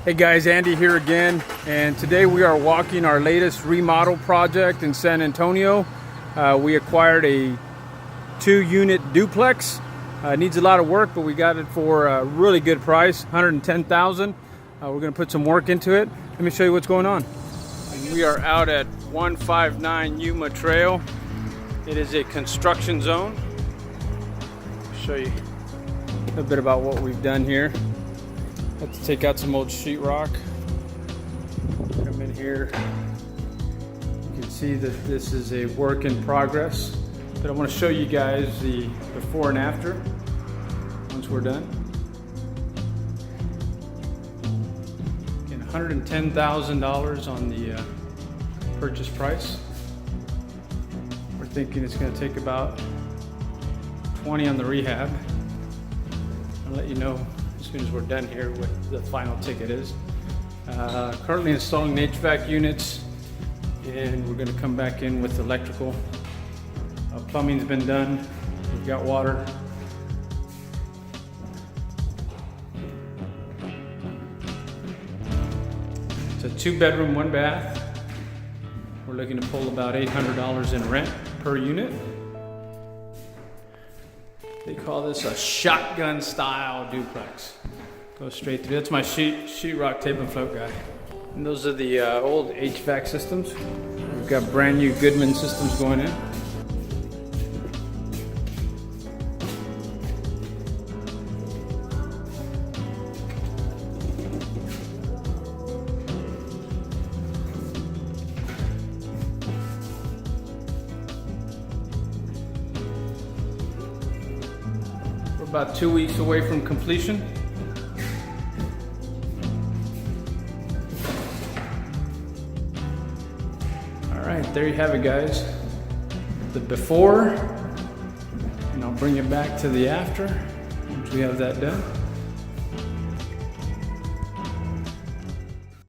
Hey guys, Andy here again, and today we are walking our latest remodel project in San Antonio. We acquired a 2-unit duplex. Needs a lot of work, but we got it for a really good price, $110,000. We're going to put some work into it. Let me show you what's going on. We are out at 159 Yuma Trail. It is a construction zone. I'll show you a little bit about what we've done here. Have to take out some old sheetrock. Come in here. You can see that this is a work in progress. But I want to show you guys the before and after once we're done. Again, $110,000 on the purchase price. We're thinking it's going to take about 20 on the rehab. I'll let you know as soon as we're done here what the final ticket is. Currently installing the HVAC units, and we're going to come back in with electrical. Plumbing's been done. We've got water. It's a 2-bedroom, 1-bath. We're looking to pull about $800 in rent per unit. They call this a shotgun style duplex. Goes straight through. That's my sheetrock tape and float guy. And those are the old HVAC systems. We've got brand new Goodman systems going in. About 2 weeks away from completion. All right, there you have it, guys. The before, and I'll bring it back to the after once we have that done.